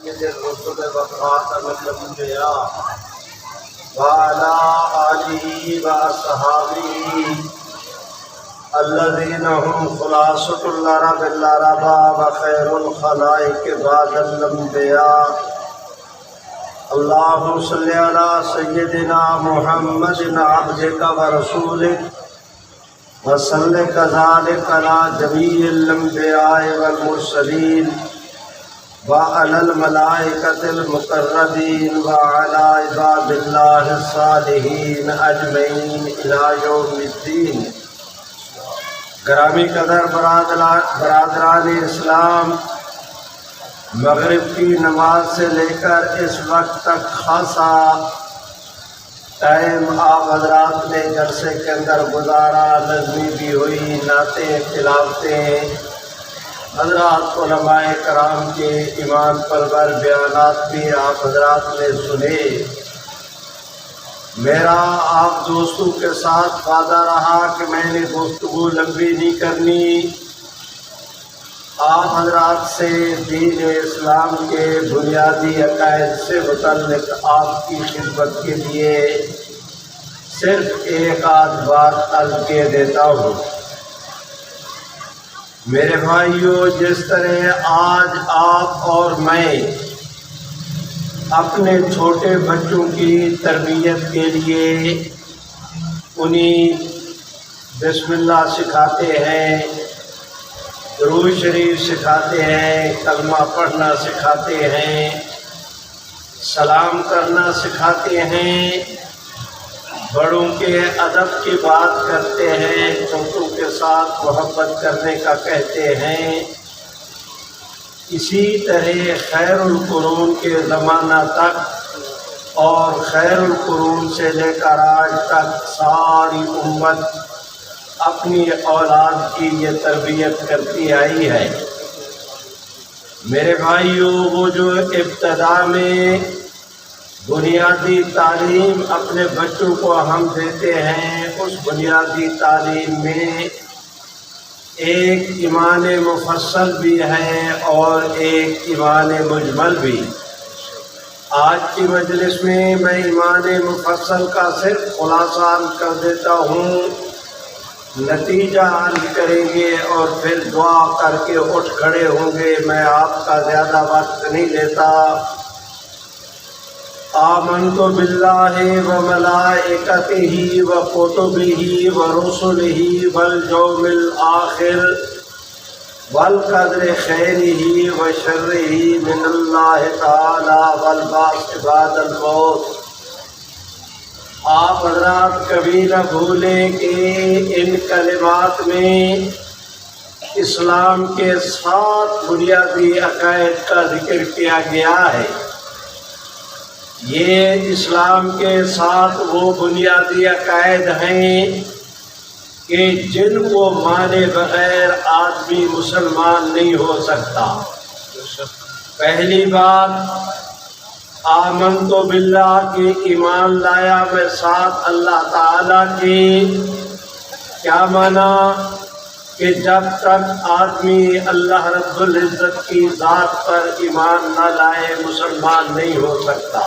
سید الرسل وخاتم الانبیاء وعلى آلہ وصحابہ الذین هم خلاصۃ العرب العرباء وخیر الخلائق بعد الانبیاء اللہم صلی علی سیدنا محمد عبدک ورسولک وصلی کذالک علی جمیع الانبیاء والمرسلین وعلى الملائکة المقربین وعلى عباد اللہ الصالحین اجمعین الی یوم الدین۔ گرامی قدر برادران اسلام، مغرب کی نماز سے لے کر اس وقت تک خاصا ٹائم آپ حضرات نے جلسے کے اندر گزارا، نظمی بھی ہوئی، نعتیں تلاوتیں، حضرات علماء کرام کے ایمان پرور بیانات بھی آپ حضرات نے سنے۔ میرا آپ دوستوں کے ساتھ وعدہ رہا کہ میں نے گفتگو لمبی نہیں کرنی، آپ حضرات سے دین اسلام کے بنیادی عقائد سے متعلق آپ کی خدمت کے لیے صرف ایک آدھ بات عرض کے دیتا ہوں۔ میرے بھائیوں، جس طرح آج آپ اور میں اپنے چھوٹے بچوں کی تربیت کے لیے انہیں بسم اللہ سکھاتے ہیں، درود شریف سکھاتے ہیں، کلمہ پڑھنا سکھاتے ہیں، سلام کرنا سکھاتے ہیں، بڑوں کے ادب کی بات کرتے ہیں، چھوٹوں کے ساتھ محبت کرنے کا کہتے ہیں، اسی طرح خیر القرون کے زمانہ تک اور خیر القرون سے لے کر آج تک ساری امت اپنی اولاد کی یہ تربیت کرتی آئی ہے۔ میرے بھائیوں، وہ جو ابتدا میں بنیادی تعلیم اپنے بچوں کو ہم دیتے ہیں، اس بنیادی تعلیم میں ایک ایمان مفصل بھی ہے اور ایک ایمان مجمل بھی۔ آج کی مجلس میں ایمان مفصل کا صرف خلاصہ عرض کر دیتا ہوں، نتیجہ عرض کریں گے اور پھر دعا کر کے اٹھ کھڑے ہوں گے۔ میں آپ کا زیادہ وقت نہیں لیتا۔ آمنت باللہ وملائکتہ وکتبہ ورسلہ والیوم الآخر والقدر خیرہ وشرہ من اللہ تعالی والبعث بعد الموت۔ آپ حضرات کبھی نہ بھولیں کہ ان کلمات میں اسلام کے 7 بنیادی عقائد کا ذکر کیا گیا ہے۔ یہ اسلام کے 7 وہ بنیادی عقائد ہیں کہ جن کو مانے بغیر آدمی مسلمان نہیں ہو سکتا۔ پہلی بات، آمنت باللہ کی ایمان لایا میں ساتھ اللہ تعالیٰ کی۔ کیا معنی؟ کہ جب تک آدمی اللہ رب العزت کی ذات پر ایمان نہ لائے مسلمان نہیں ہو سکتا۔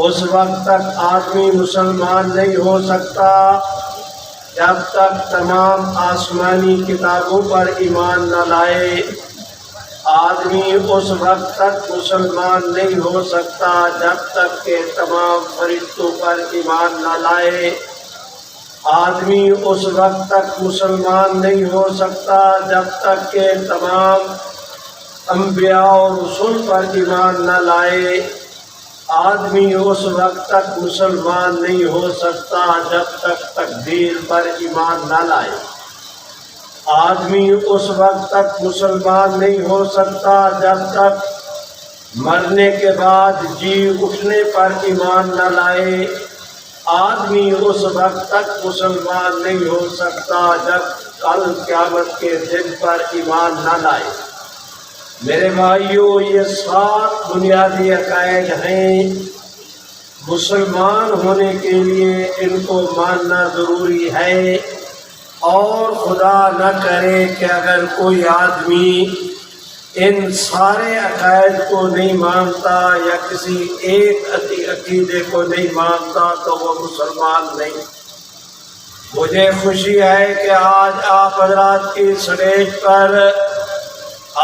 اس وقت تک آدمی مسلمان نہیں ہو سکتا جب تک تمام آسمانی کتابوں پر ایمان نہ لائے۔ آدمی اس وقت تک مسلمان نہیں ہو سکتا جب تک کہ تمام فرشتوں پر ایمان نہ لائے۔ آدمی اس وقت تک مسلمان نہیں ہو سکتا جب تک کہ تمام انبیاء اور رسول پر ایمان نہ لائے۔ آدمی اس وقت تک مسلمان نہیں ہو سکتا جب تک تقدیر پر ایمان نہ لائے۔ آدمی اس وقت تک مسلمان نہیں ہو سکتا جب تک مرنے کے بعد جی اٹھنے پر ایمان نہ لائے۔ آدمی اس وقت تک مسلمان نہیں ہو سکتا جب کل قیامت کے دن پر ایمان نہ لائے۔ میرے بھائیوں، یہ 7 بنیادی عقائد ہیں۔ مسلمان ہونے کے لیے ان کو ماننا ضروری ہے، اور خدا نہ کرے کہ اگر کوئی آدمی ان سارے عقائد کو نہیں مانتا یا کسی ایک عقیدے کو نہیں مانتا تو وہ مسلمان نہیں۔ مجھے خوشی ہے کہ آج آپ حضرات کی اسٹیج پر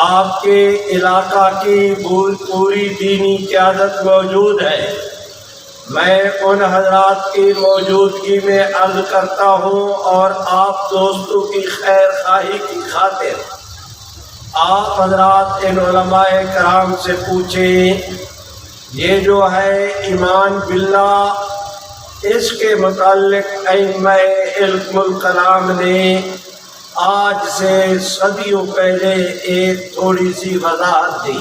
آپ کے علاقہ کی پوری دینی قیادت موجود ہے۔ میں ان حضرات کی موجودگی میں عرض کرتا ہوں اور آپ دوستوں کی خیر خواہی کی خاطر آپ حضرات ان علماء کرام سے پوچھیں، یہ جو ہے ایمان باللہ، اس کے متعلق ائمہ علم الکلام نے آج سے صدیوں پہلے ایک تھوڑی سی وضاحت دی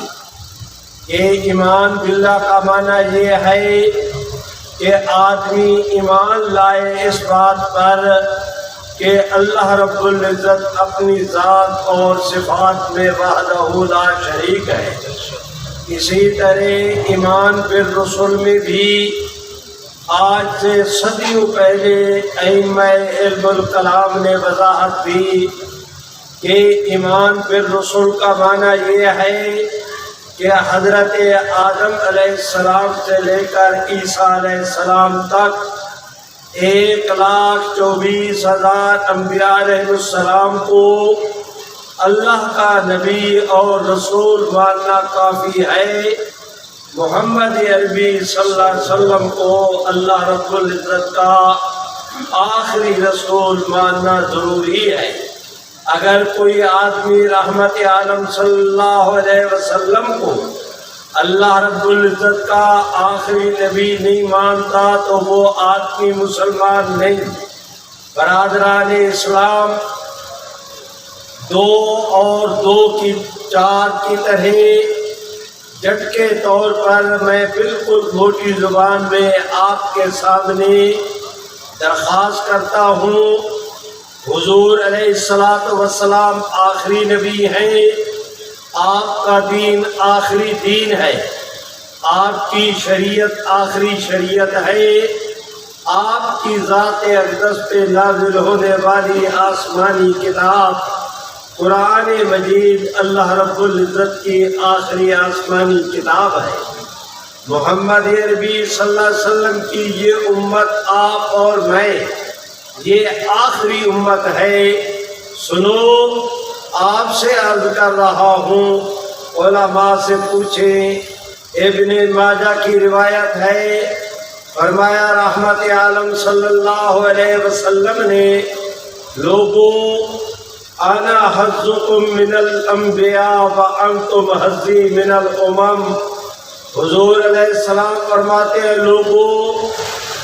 کہ ایمان باللہ کا معنی یہ ہے کہ آدمی ایمان لائے اس بات پر کہ اللہ رب العزت اپنی ذات اور صفات میں وحدہ لا شریک ہے۔ اسی طرح ایمان بالرسل میں بھی آج سے صدیوں پہلے ائمہ علم الکلام نے وضاحت دی کہ ایمان بالرسل کا معنی یہ ہے کہ حضرت آدم علیہ السلام سے لے کر عیسیٰ علیہ السلام تک 1,24,000 انبیاء علیہ السلام کو اللہ کا نبی اور رسول ماننا کافی ہے۔ محمد عربی صلی اللہ علیہ وسلم کو اللہ رب العزت کا آخری رسول ماننا ضروری ہے۔ اگر کوئی آدمی رحمت عالم صلی اللہ علیہ وسلم کو اللہ رب العزت کا آخری نبی نہیں مانتا تو وہ آدمی مسلمان نہیں۔ برادران اسلام، 2 اور 2 کی 4 کی طرح جٹ کے طور پر میں بالکل موٹی زبان میں آپ کے سامنے درخواست کرتا ہوں، حضور علیہ الصلاۃ والسلام آخری نبی ہیں، آپ کا دین آخری دین ہے، آپ کی شریعت آخری شریعت ہے، آپ کی ذات اقدس پہ نازل ہونے والی آسمانی کتاب قرآن مجید اللہ رب العزت کی آخری آسمانی کتاب ہے۔ محمد عربی صلی اللہ علیہ وسلم کی یہ امت، آپ اور میں، یہ آخری امت ہے۔ سنو، آپ سے عرض کر رہا ہوں، علماء سے پوچھیں۔ ابن ماجہ کی روایت ہے، فرمایا رحمت عالم صلی اللہ علیہ وسلم نے، لوگوں، انا حظکم من الانبیاء وانتم حظی من الامم۔ حضور علیہ السلام فرماتے ہیں، لوگوں،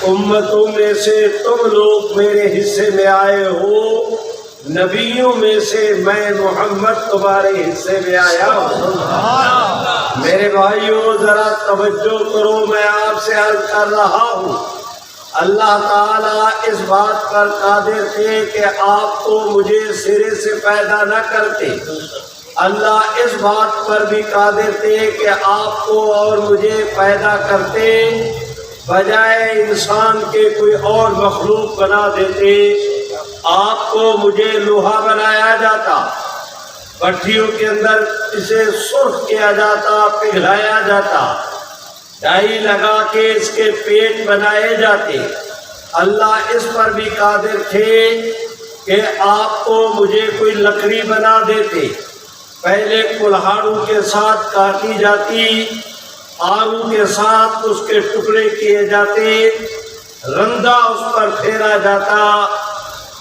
امتوں میں سے تم لوگ میرے حصے میں آئے ہو، نبیوں میں سے میں محمد تمہارے حصے میں آیا ہوں۔ میرے بھائیوں، ذرا توجہ کرو، میں آپ سے عرض کر رہا ہوں، اللہ تعالیٰ اس بات پر قادر تھے کہ آپ کو مجھے سرے سے پیدا نہ کرتے، اللہ اس بات پر بھی قادر تھے کہ آپ کو اور مجھے پیدا کرتے، بجائے انسان کے کوئی اور مخلوق بنا دیتے۔ آپ کو مجھے لوہا بنایا جاتا، بھٹیوں کے اندر اسے سرخ کیا جاتا، پگھلایا جاتا، ڈائی لگا کے اس کے پیٹ بنائے جاتے۔ اللہ اس پر بھی قادر تھے کہ آپ کو مجھے کوئی لکڑی بنا دیتے، پہلے کلہاڑوں کے ساتھ کاٹی جاتی، آلو کے ساتھ اس کے ٹکڑے کیے جاتے، رندہ اس پر پھیرا جاتا۔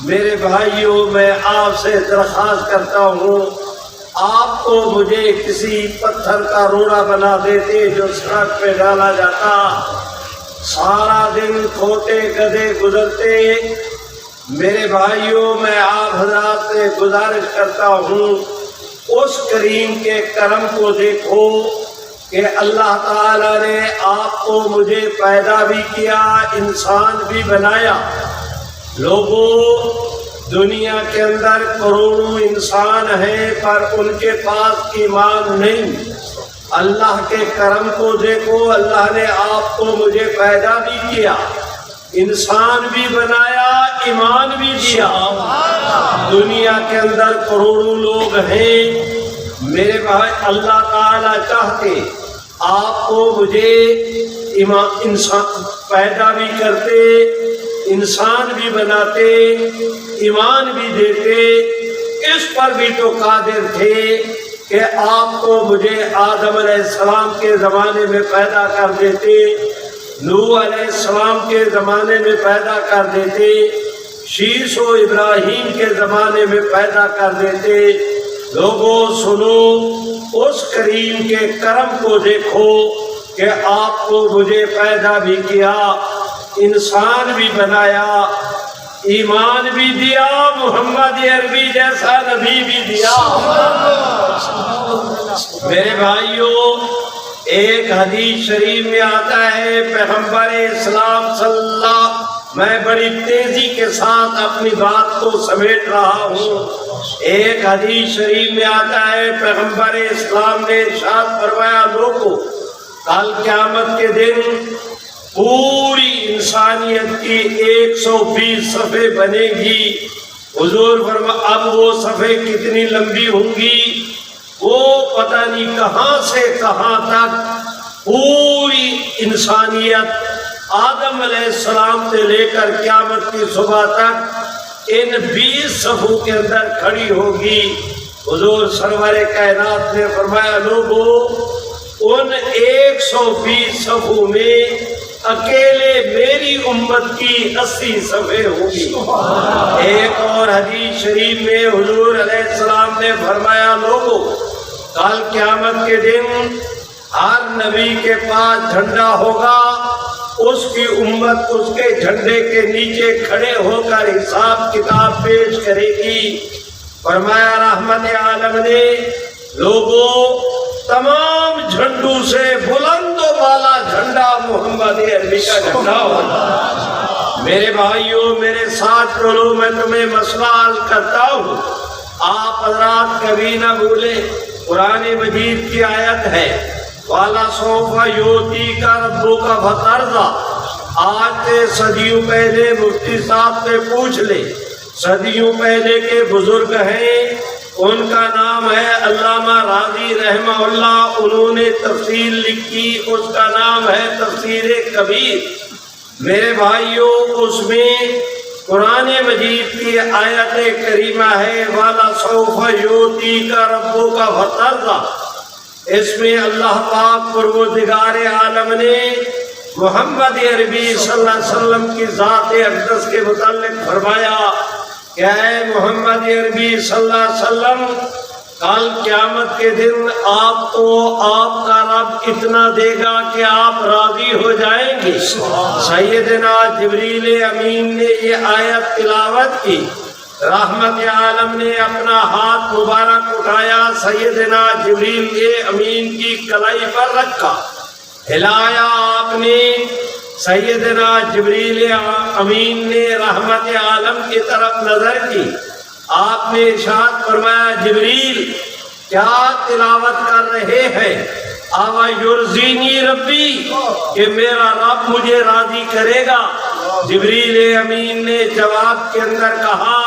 میرے بھائیوں، میں آپ سے درخواست کرتا ہوں، آپ کو مجھے کسی پتھر کا روڑا بنا دیتے جو سڑک پہ ڈالا جاتا، سارا دن کھوتے گدھے گزرتے۔ میرے بھائیوں، میں آپ حضرات سے گزارش کرتا ہوں، اس کریم کے کرم کو دیکھو کہ اللہ تعالیٰ نے آپ کو مجھے پیدا بھی کیا، انسان بھی بنایا۔ لوگوں، دنیا کے اندر کروڑوں انسان ہیں پر ان کے پاس ایمان نہیں۔ اللہ کے کرم کو دیکھو، اللہ نے آپ کو مجھے پیدا بھی کیا، انسان بھی بنایا، ایمان بھی دیا۔ دنیا کے اندر کروڑوں لوگ ہیں، میرے بھائی اللہ تعالیٰ چاہتے آپ کو مجھے انسان پیدا بھی کرتے، انسان بھی بناتے، ایمان بھی دیتے، اس پر بھی تو قادر تھے کہ آپ کو مجھے آدم علیہ السلام کے زمانے میں پیدا کر دیتے، نوح علیہ السلام کے زمانے میں پیدا کر دیتے، شیش و ابراہیم کے زمانے میں پیدا کر دیتے۔ لوگوں سنو، اس کریم کے کرم کو دیکھو کہ آپ کو مجھے پیدا بھی کیا، انسان بھی بنایا، ایمان بھی دیا، محمد عربی جیسا نبی بھی دیا۔ میرے بھائیوں، ایک حدیث شریف میں آتا ہے پیغمبر اسلام صلی اللہ، میں بڑی تیزی کے ساتھ اپنی بات کو سمیٹ رہا ہوں۔ ایک حدیث شریف میں آتا ہے پیغمبر اسلام نے ارشاد فرمایا، لوگوں کل قیامت کے دن پوری انسانیت کی 120 صفحے بنے گی۔ حضور فرمایا اب وہ صفحے کتنی لمبی ہوں گی، وہ پتہ نہیں کہاں سے کہاں تک پوری انسانیت آدم علیہ السلام سے لے کر قیامت کی صبح تک ان 20 صفوں کے اندر کھڑی ہوگی۔ حضور سرور کائنات نے فرمایا، لوگوں ان 120 صفوں میں اکیلے میری امت کی 80 صفحے ہوں گی۔ ایک اور حدیث شریف میں حضور علیہ السلام نے فرمایا، لوگوں کل قیامت کے دن ہر نبی کے پاس جھنڈا ہوگا، اس کی امت اس کے جھنڈے کے نیچے کھڑے ہو کر حساب کتاب پیش کرے گی۔ فرمایا رحمت عالم نے، لوگوں تمام جھنڈوں سے بلند و بالا جھنڈا محمد عربی کا جھنڈا ہوگا۔ میرے بھائیوں، میرے ساتھ چلو، میں تمہیں مسئلہ عرض کرتا ہوں، آپ حضرات کبھی نہ بھولیں، قرآن مجید کی آیت ہے، وَلَسَوْفَ يُؤْتِيكَ رَبُّكَ فَتَرْضَىٰ۔ آج سے صدیوں پہلے مفتی صاحب سے پوچھ لے، صدیوں پہلے کے بزرگ ہیں، ان کا نام ہے علامہ راضی رحمہ اللہ، انہوں نے تفسیر لکھی، اس کا نام ہے تفسیر کبیر۔ میرے بھائیوں، اس میں قرآن مجید کی آیت کریمہ ہے، وَلَسَوْفَ يُؤْتِيكَ رَبُّكَ فَتَرْضَىٰ۔ اس میں اللہ پاک پروردگار عالم نے محمد عربی صلی اللہ علیہ وسلم کی ذات اقدس کے متعلق فرمایا کہ اے محمد عربی صلی اللہ علیہ وسلم، کل قیامت کے دن آپ کو آپ کا رب اتنا دے گا کہ آپ راضی ہو جائیں گے۔ سیدنا جبریل امین نے یہ آیت تلاوت کی، رحمت عالم نے اپنا ہاتھ مبارک اٹھایا، سیدنا جبریل امین کی کلائی پر رکھا، ہلایا آپ نے، سیدنا جبریل امین نے رحمت عالم کی طرف نظر کی، آپ نے ارشاد فرمایا، جبریل کیا تلاوت کر رہے ہیں؟ آوا یرزینی ربی، کہ میرا رب مجھے راضی کرے گا۔ جبریل امین نے جواب کے اندر کہا،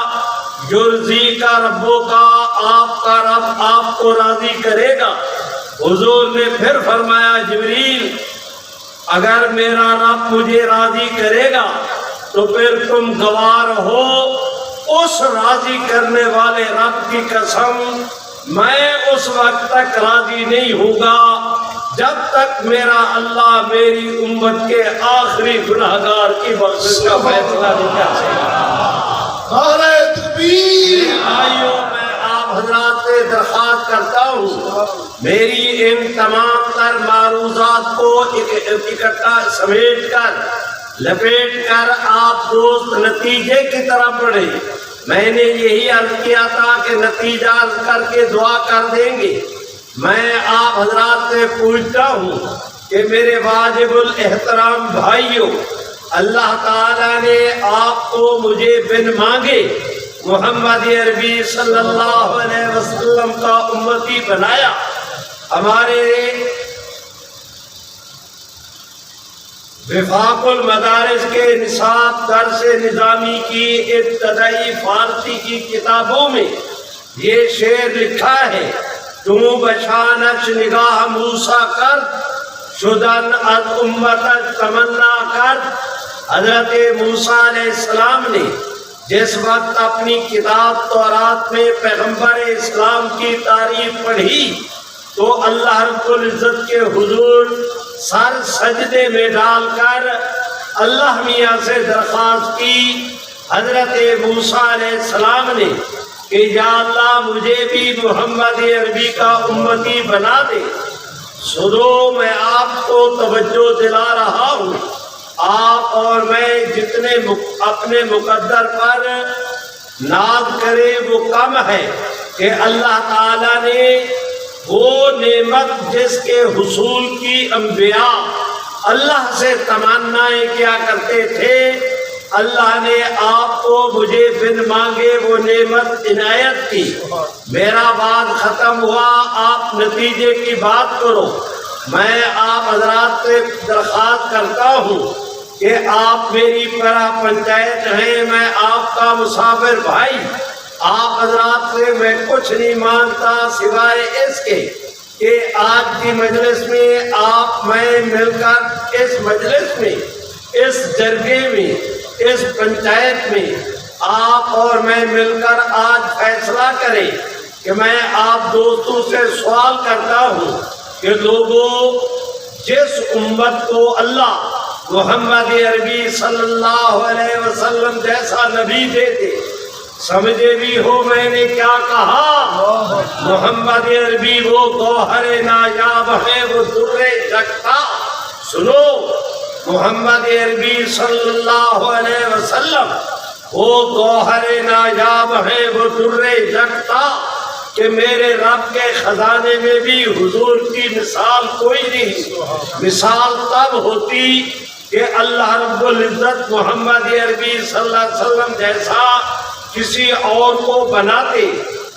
یرزی کا ربوں کا، آپ کا رب آپ کو راضی کرے گا۔ حضور نے پھر فرمایا، جبریل اگر میرا رب مجھے راضی کرے گا تو پھر تم گوار ہو، اس راضی کرنے والے رب کی قسم میں اس وقت تک راضی نہیں ہوں گا جب تک میرا اللہ میری امت کے آخری گناہگار کی بخشش کا فیصلہ نہیں کر سکتا۔ نعرہ تکبیر۔ آئیو، میں آپ حضرات سے درخواست کرتا ہوں، میری ان تمام تر معروضات کو اکٹھا سمیٹ کر لپیٹ کر آپ دوست نتیجے کی طرف بڑھے۔ میں نے یہی عرض کیا تھا کہ نتیجہ کر کے دعا کر دیں گے۔ میں آپ حضرات سے پوچھتا ہوں کہ میرے واجب الاحترام بھائیوں، اللہ تعالیٰ نے آپ کو مجھے بن مانگے محمد عربی صلی اللہ علیہ وسلم کا امتی بنایا۔ ہمارے وفاق المدارس کے نصاب درس نظامی کی ابتدائی فارسی کی کتابوں میں یہ شعر لکھا ہے، تو بشانش نگاہ موسیٰ کر شدن از امت تمنا کر. حضرت موسیٰ علیہ السلام نے جس وقت اپنی کتاب تورات میں پیغمبر اسلام کی تعریف پڑھی تو اللہ رب العزت کے حضور سر سجدے میں ڈال کر اللہ میاں سے درخواست کی. حضرت موسیٰ علیہ السلام نے کہ یا اللہ مجھے بھی محمد عربی کا امتی بنا دے. سنو میں آپ کو توجہ دلا رہا ہوں، آپ اور میں جتنے اپنے مقدر پر ناز کرے وہ کم ہے کہ اللہ تعالیٰ نے وہ نعمت جس کے حصول کی انبیاء اللہ سے تمنائیں کیا کرتے تھے، اللہ نے آپ کو مجھے بن مانگے وہ نعمت عنایت کی. میرا بات ختم ہوا، آپ نتیجے کی بات کرو. میں آپ حضرات سے درخواست کرتا ہوں کہ آپ میری پرا پنچایت ہیں، میں آپ کا مسافر بھائی. آپ حضرات سے میں کچھ نہیں مانگتا سوائے اس کے کہ آج کی مجلس میں آپ میں مل کر اس مجلس میں، اس جرگے میں، اس پنچایت میں آپ اور میں مل کر آج فیصلہ کریں کہ میں آپ دوستوں سے سوال کرتا ہوں کہ لوگوں، جس امت کو اللہ محمد عربی صلی اللہ علیہ وسلم جیسا نبی دے دے، سمجھے بھی ہو میں نے کیا کہا؟ محمد عربی وہ گوہر نایاب ہے، وہ در جگتا. سنو، محمد عربی صلی اللہ علیہ وسلم وہ گوہر نایاب ہے، وہ در جگتا کہ میرے رب کے خزانے میں بھی حضور کی مثال کوئی نہیں. مثال تب ہوتی کہ اللہ رب العزت محمد عربی صلی اللہ علیہ وسلم جیسا کسی اور کو بناتے.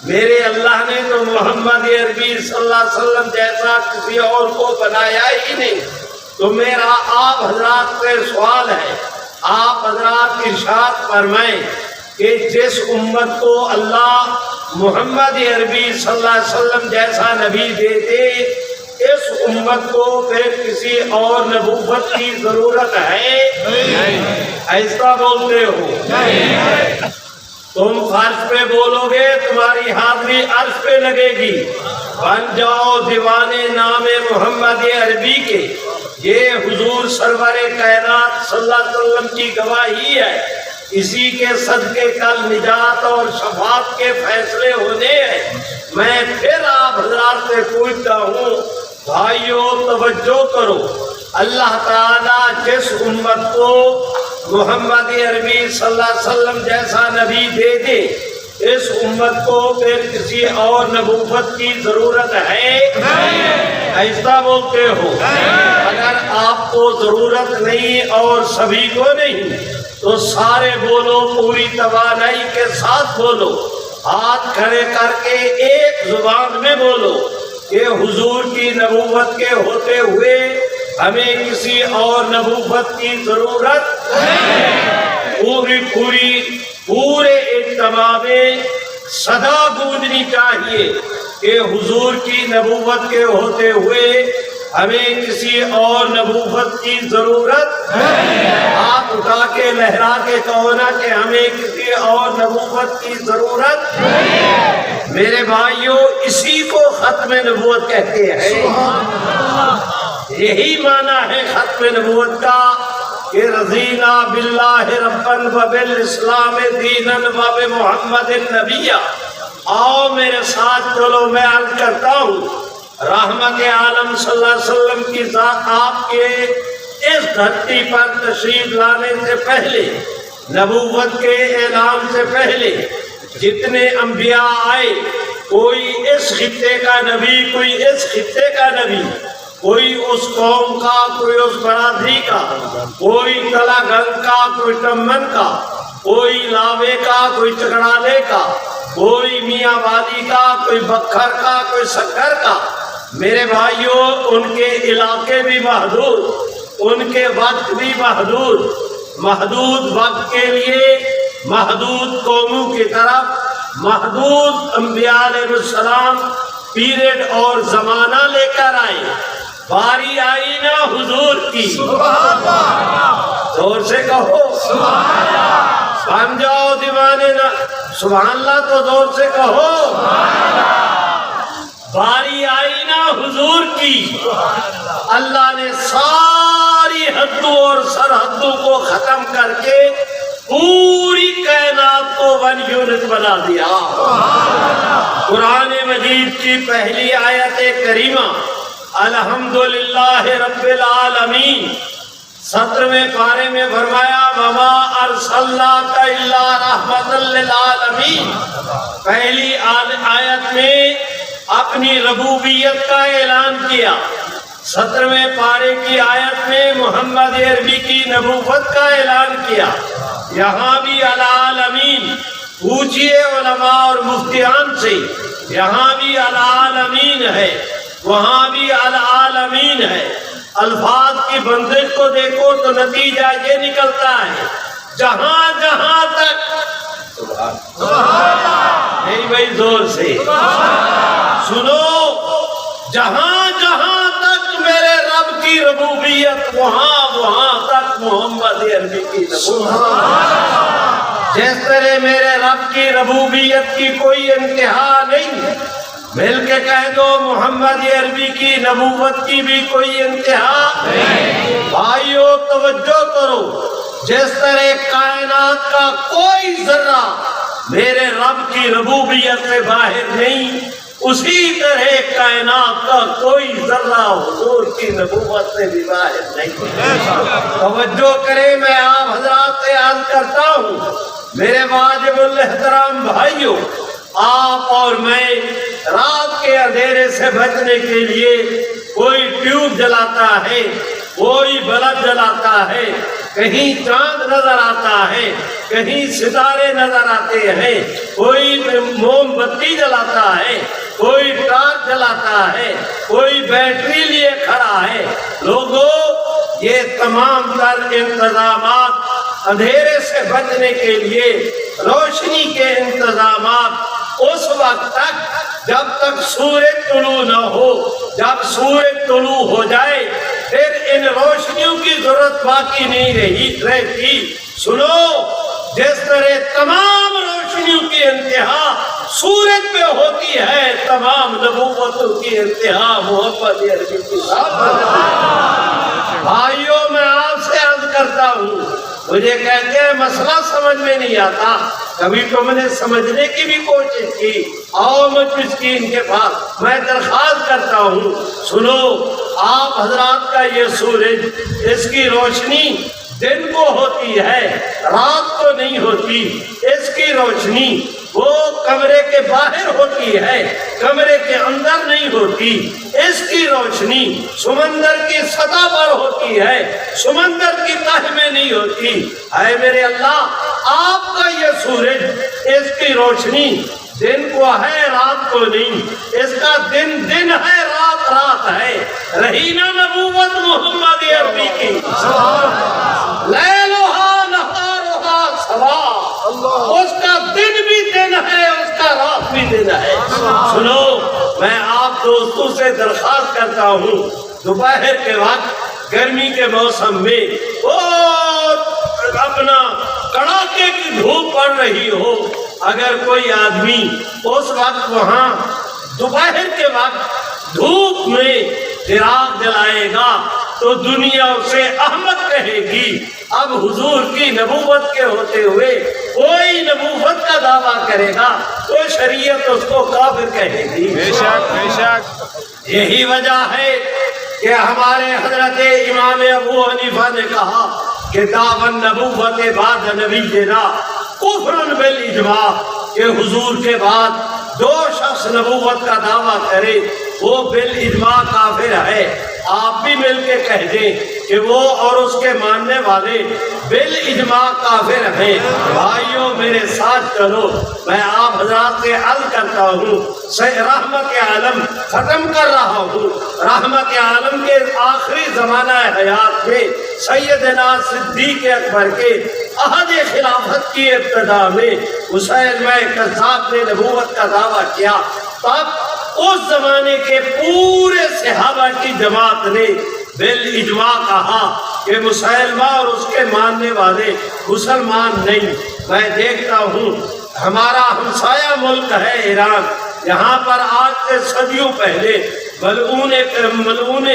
میرے اللہ نے تو محمد عربی صلی اللہ علیہ وسلم جیسا کسی اور کو بنایا ہی نہیں. تو میرا آپ حضرات سے سوال ہے، آپ حضرات ارشاد فرمائیں کہ جس امت کو اللہ محمد عربی صلی اللہ علیہ وسلم جیسا نبی دے دے، اس امت کو پھر کسی اور نبوت کی ضرورت ہے؟ ایسا بولتے ہو؟ تم فرش پہ بولو گے تمہاری حاضری عرش پہ لگے گی. بن جاؤ دیوانے نام محمد عربی کے. یہ حضور سرور کائنات صلی اللہ علیہ وسلم کی گواہی ہے. اسی کے صدقے کل نجات اور شفاعت کے فیصلے ہونے ہیں. میں پھر آپ حضرات سے پوچھتا ہوں، بھائیو توجہ کرو. اللہ تعالیٰ جس امت کو محمد عربی صلی اللہ علیہ وسلم جیسا نبی دے دے، اس امت کو پھر کسی اور نبوت کی ضرورت ہے؟ ایسا بولتے ہو؟ اگر آپ کو ضرورت نہیں اور سبھی کو نہیں تو سارے بولو، پوری توانائی کے ساتھ بولو، ہاتھ کھڑے کر کے ایک زبان میں بولو کہ حضور کی نبوت کے ہوتے ہوئے ہمیں کسی اور نبوت کی ضرورت ہے. پورے اجتماع میں صدا گونجنی چاہیے کہ حضور کی نبوت کے ہوتے ہوئے ہمیں کسی اور نبوت کی ضرورت ہے. ہاتھ اٹھا کے لہرا کے کہو نا کہ ہمیں کسی اور نبوت کی ضرورت ہے. میرے بھائیوں، اسی کو ختم نبوت کہتے ہیں. یہی معنی ہے ختم نبوت کا کہ رضینا باللہ ربن و بالاسلام دینن و بمحمد نبیہ. آؤ میرے ساتھ چلو، میں عرض کرتا ہوں رحمت عالم صلی اللہ علیہ وسلم کی ذات آپ کے اس دھرتی پر تشریف لانے سے پہلے، نبوت کے اعلان سے پہلے جتنے انبیاء آئے، کوئی اس خطے کا نبی، کوئی اس خطے کا نبی، کوئی اس قوم کا، کوئی اس برادری کا، کوئی تلا گنگ کا، کوئی ٹمن کا، کوئی لاوے کا، کوئی چکڑالے کا، کوئی میاں والی کا، کوئی بکھر کا، کوئی سکھر کا. میرے بھائیوں، ان کے علاقے بھی محدود، ان کے وقت بھی محدود. محدود وقت کے لیے محدود قوموں کی طرف محدود انبیاء علیہ السلام پیریڈ اور زمانہ لے کر آئے، باری آئی نا حضور کی، زور سے کہو بن جاؤ دیوانے نا، سبحان اللہ تو زور سے کہو، باری آئی نا حضور کی، اللہ نے ساری حدوں اور سرحدوں کو ختم کر کے پوری کائنات کو ون یونٹ بنا دیا۔ قرآن مجید کی پہلی آیت کریمہ الحمدللہ رب العالمین 17ویں پارے میں فرمایا وما ارسلناک الا رحمۃ للعالمین۔ پہلی آیت میں اپنی ربوبیت کا اعلان کیا، 17ویں پارے کی آیت میں محمد عربی کی نبوت کا اعلان کیا۔ یہاں بھی العالمین، پوچھئے علماء اور مفتیان سے، یہاں بھی العالمین ہے، وہاں بھی العالمین ہے۔ الفاظ کی بندش کو دیکھو تو نتیجہ یہ نکلتا ہے جہاں جہاں تک، نہیں بھائی زور سے سنو، جہاں جہاں تک میرے رب کی ربوبیت وہاں وہاں تک محمد عربی کی نبوت۔ جس طرح میرے رب کی ربوبیت کی کوئی انتہا نہیں، مل کے کہہ دو محمد عربی کی نبوت کی بھی کوئی انتہا نہیں۔ بھائیو توجہ کرو، جس طرح کائنات کا کوئی ذرہ میرے رب کی ربوبیت سے باہر نہیں، اسی طرح کائنات کا کوئی ذرہ حضور کی نبوت سے بھی باہر نہیں۔ توجہ کریں، میں آپ حضرات سے عرض کرتا ہوں، میرے واجب الاحترام بھائیوں، آپ اور میں رات کے اندھیرے سے بچنے کے لیے کوئی ٹیوب جلاتا ہے، کوئی بلب جلاتا ہے، کہیں چاند نظر آتا ہے، کہیں ستارے نظر آتے ہیں، کوئی موم بتی جلاتا ہے، کوئی ٹارچ جلاتا ہے، کوئی بیٹری لیے کھڑا ہے۔ لوگوں، یہ تمام تر انتظامات اندھیرے سے بچنے کے لیے، روشنی کے انتظامات اس وقت تک جب تک سورج طلوع نہ ہو، جب سورج طلوع ہو جائے پھر ان روشنیوں کی ضرورت باقی نہیں رہتی۔ سنو، جس طرح تمام روشنیوں کی انتہا سورج پہ ہوتی ہے، تمام نبوتوں کی انتہا محمد عربی کی ذات۔ بھائیوں، میں آپ سے عرض کرتا ہوں، مجھے کہتے ہیں مسئلہ سمجھ میں نہیں آتا، کبھی تو میں نے سمجھنے کی بھی کوشش کی، آؤ مجھ مسکین کے پاس، میں درخواست کرتا ہوں، سنو، آپ حضرات کا یہ سورج، اس کی روشنی دن کو ہوتی ہے، رات کو نہیں ہوتی۔ اس کی روشنی وہ کمرے کے باہر ہوتی ہے، کمرے کے اندر نہیں ہوتی۔ اس کی روشنی سمندر کی سطح پر ہوتی ہے، سمندر کی تہ میں نہیں ہوتی۔ اے میرے اللہ، آپ کا یہ سورج، اس کی روشنی دن کو ہے، رات کو نہیں۔ اس کا دن دن ہے، رات رات ہے۔ رہی نا نبوت محمد عربی کی، لیلھا نہارھا سوا، اس کا دن بھی دن ہے، اس کا رات بھی دن ہے۔ سنو، میں آپ دوستوں سے درخواست کرتا ہوں، دوپہر کے وقت گرمی کے موسم میں اپنا کڑاکے کی دھوپ پڑ رہی ہو، اگر کوئی آدمی اس وقت وہاں دوپہر کے وقت دھوپ میں چراغ جلائے گا تو دنیا اسے احمق کہے گی۔ اب حضور کی نبوت کے ہوتے ہوئے کوئی نبوت کا دعویٰ کرے گا تو شریعت اس کو کافر کہے گی۔ بے شک بے شک۔ یہی وجہ ہے کہ ہمارے حضرت امام ابو حنیفہ نے کہا کہ دعوی نبوت بعد نبینا کفر بالاجماع، کہ حضور کے بعد جو شخص نبوت کا دعویٰ کرے وہ بالاجماع کافر ہے۔ آپ بھی مل کے کہہ دیں کہ وہ اور اس کے ماننے والے بالاجماع کافر ہیں۔ بھائیوں، میرے ساتھ چلو، میں آپ حضرات سے عرض کرتا ہوں، رحمت عالم ختم کر رہا ہوں۔ رحمت عالم کے آخری زمانہ حیات میں سیدنا صدیق اکبر کے عہد خلافت کی ابتدا میں مسیلمہ کذاب نے نبوت کا دعویٰ کیا، تب اس زمانے کے پورے صحابہ کی جماعت نے بالاجماع کہا کہ مسلمہ اور اس کے ماننے والے مسلمان نہیں۔ میں دیکھتا ہوں ہمارا ہمسایہ ملک ہے ایران، یہاں پر آج سے صدیوں پہلے ملعون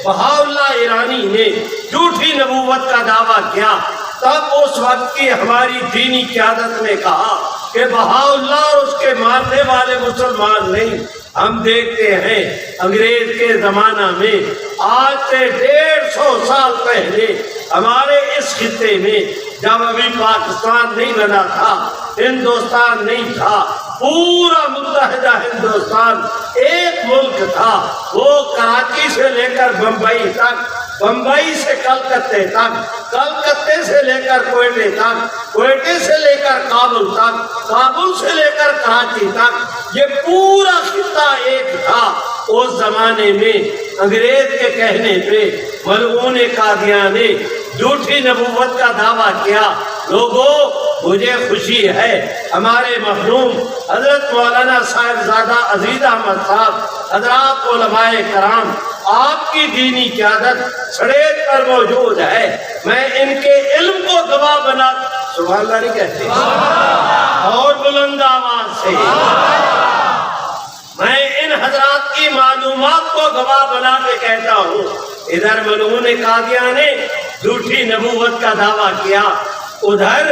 بہاءاللہ ایرانی نے جھوٹی نبوت کا دعویٰ کیا، تب اس وقت کی ہماری دینی قیادت نے کہا کہ بہاءاللہ اور اس کے ماننے والے مسلمان نہیں۔ ہم دیکھتے ہیں انگریز کے زمانہ میں آج سے 150 سال پہلے ہمارے اس خطے میں، جب ابھی پاکستان نہیں بنا تھا، ہندوستان نہیں تھا، پورا متحدہ ہندوستان ایک ملک تھا، وہ کراچی سے لے کر بمبئی تک، بمبئی سے کلکتے تک، کلکتے سے لے کر کوئٹے تک، کوئٹے سے لے کر کابل تک، کابل سے لے کر کراچی تک، یہ پورا خطہ ایک تھا۔ اس زمانے میں انگریز کے کہنے پہ ملعون قادیان نے جھوٹی نبوت کا دعویٰ کیا۔ لوگوں، مجھے خوشی ہے ہمارے مرحوم حضرت مولانا صاحبزادہ عزیز احمد صاحب، حضرات علماء کرام، آپ کی دینی قیادت سڑیت پر موجود ہے۔ میں ان کے علم کو گواہ بنا، سبحان اللہ نہیں کہتے اور بلند آواز سے، میں ان حضرات کی معلومات کو گواہ بنا کے کہتا ہوں، ادھر ملعون قادیان نے جھوٹی نبوت کا دعویٰ کیا، ادھر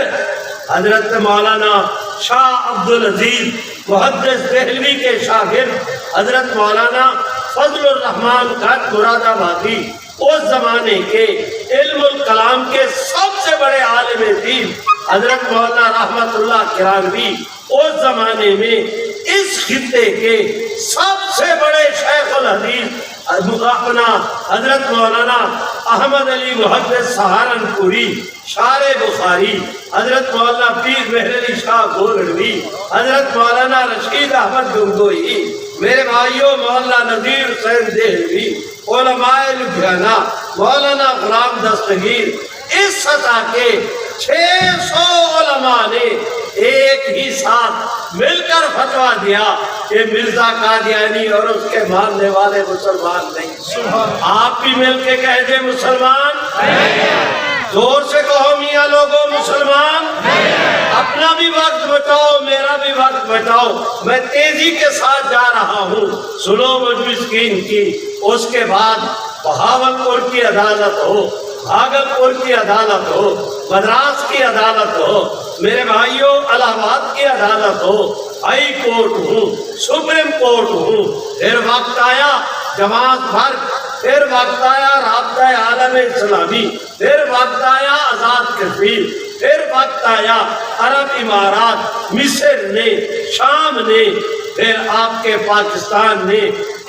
حضرت مولانا شاہ عبدالعزیز محدث دہلوی کے شاگرد حضرت مولانا فضل الرحمان خان مراد آبادی، اس زمانے کے علم الکلام کے سب سے بڑے عالم دین حضرت مولانا رحمت اللہ کرانوی، اس زمانے میں اس خطے کے سب سے بڑے شیخ الحدیث اپنا حضرت مولانا احمد علی محدث سہارنپوری شار بخاری، حضرت مولانا پیر مہر علی شاہ گولڑوی، حضرت مولانا رشید احمد گنگوئی، میرے بھائیوں مولانا نذیر حسین دہلوی، علماء لدھیانہ، مولانا غلام دستگیر، اس سطح کے 600 علماء نے ایک ہی ساتھ مل کر فتویٰ دیا کہ مرزا قادیانی اور اس کے ماننے والے مسلمان نہیں۔ آپ بھی مل کے کہہ دیں مسلمان، زور سے کہو میاں لوگوں مسلمان، اپنا بھی وقت بچاؤ، میرا بھی وقت بچاؤ، میں تیزی کے ساتھ جا رہا ہوں۔ سنو مجھ مسکین کی، اس کے بعد بہاولپور کی عدالت ہو، بھاگلپور کی عدالت ہو، مدراس کی عدالت ہو، میرے بھائیوں الہ آباد کی عدالت ہو، ہائی کورٹ ہوں، سپریم کورٹ ہوں، پھر وقت آیا جماعت بھر، پھر وقت آیا رابطہ عالم اسلامی، پھر وقت آیا آزاد کشمیر، پھر وقت آیا عرب امارات، مصر نے، شام نے، پھر آپ کے پاکستان نے،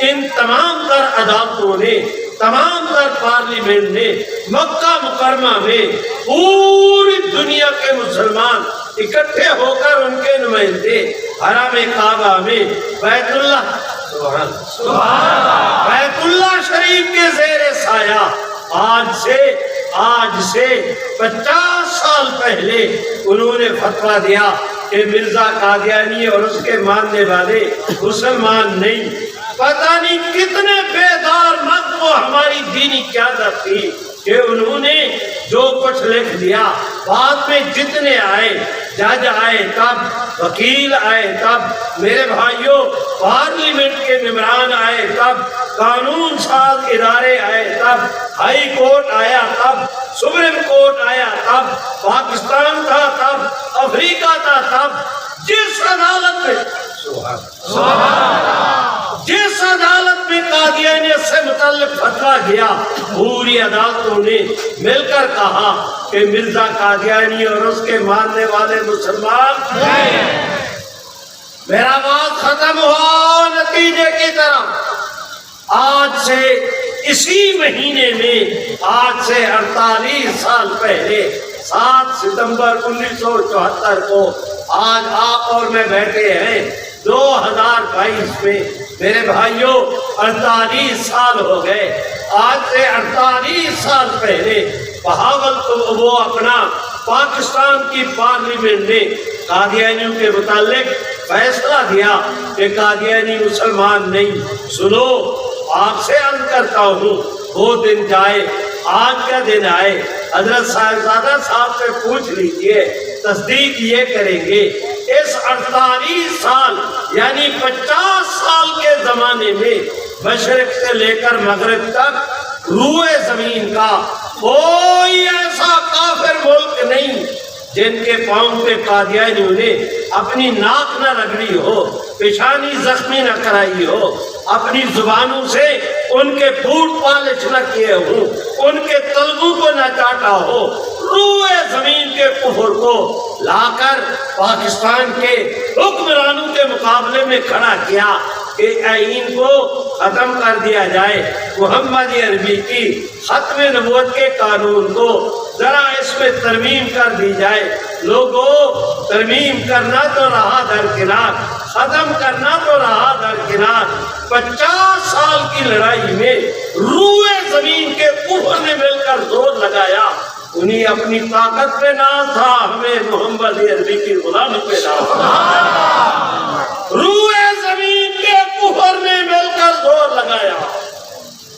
ان تمام تر عدالتوں نے، تمام تر پارلیمنٹ نے، مکہ مکرمہ میں پوری دنیا کے مسلمان اکٹھے ہو کر ان کے نمائندے حرم کعبہ میں بیت اللہ بیت اللہ شریف کے زیر سایہ آج سے 50 سال پہلے انہوں نے فتویٰ دیا کہ مرزا قادیانی اور اس کے ماننے والے مسلمان نہیں۔ پتہ نہیں کتنے بیدار مرد وہ ہماری دینی قیادت تھی کہ انہوں نے جو کچھ لکھ دیا، بعد میں جتنے آئے، جج آئے تب، وکیل آئے تب، میرے بھائیوں پارلیمنٹ کے ممبران آئے تب، قانون ساز ادارے آئے تب، ہائی کورٹ آیا تب، سپریم کورٹ آیا تب، پاکستان تھا تب، افریقہ تھا تب، جس عدالت میں جس عدالت میں قادیانیت سے متعلق فتویٰ گیا، پوری عدالتوں نے مل کر کہا کہ مرزا قادیانی اور اس کے ماننے والے مسلمان نہیں۔ میرا بات ختم ہوا نتیجے کی طرف۔ آج سے اسی مہینے میں، آج سے 48 سال پہلے 7 ستمبر 1974 کو آج آپ اور میں بیٹھے ہیں 2022 میں، میرے بھائیوں 48 سال ہو گئے۔ آج سے 48 سال پہلے بہاول کو وہ اپنا پاکستان کی پارلیمنٹ نے قادیانیوں کے متعلق فیصلہ دیا کہ قادیانی مسلمان نہیں۔ سنو، آپ سے عرض کرتا ہوں، وہ دن جائے، آج کا دن آئے، حضرت صاحبزادہ صاحب سے پوچھ لیجئے، تصدیق یہ کریں گے، اس 48 سال یعنی 50 سال کے زمانے میں مشرق سے لے کر مغرب تک روئے زمین کا کوئی ایسا کافر ملک نہیں جن کے پاؤں پہ قادیانیوں نے اپنی ناک نہ رگڑی ہو، پیشانی زخمی نہ کرائی ہو، اپنی زبانوں سے ان کے بوٹ پالش نہ کیے ہوں، ان کے تلووں کو نہ چاٹا ہو، روئے زمین کے کفر کو لا کر پاکستان کے حکمرانوں کے مقابلے میں کھڑا کیا کہ آئین کو ختم کر دیا جائے، محمد عربی کی ختم نبوت کے قانون کو ذرا اس میں ترمیم کر دی جائے۔ لوگوں، ترمیم کرنا تو رہا درکنار، ختم کرنا تو رہا درکنار، 50 سال کی لڑائی میں روئے زمین کے کفر نے مل کر زور لگایا۔ انہیں اپنی طاقت پہ ناز تھا، ہمیں محمد عربی کی غلامی پہ ناز تھا۔ روئے زمین کے کفر نے مل کر زور لگایا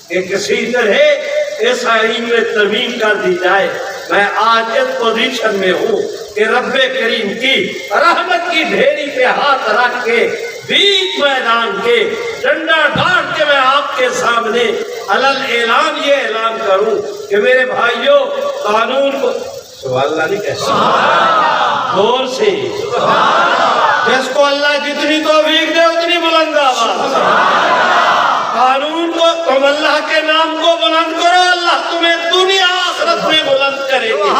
کہ کسی طرح اس آئین میں ترمیم کر دی جائے۔ میں آج اس پوزیشن میں ہوں کہ رب کریم کی رحمت کی ڈھیری پہ ہاتھ رکھ کے بیچ میدان کے ڈنڈا ڈھاڑ کے میں آپ کے سامنے علل اعلان یہ اعلان کروں کہ میرے بھائیوں، قانون کو سبحان اللہ نہیں کہہ دور سے جس کو اللہ جتنی توفیق دے اتنی بلند آواز، قانون کو، تم اللہ کے نام کو بلند کرو، اللہ تمہیں دنیا آخرت میں بلند کرے گی۔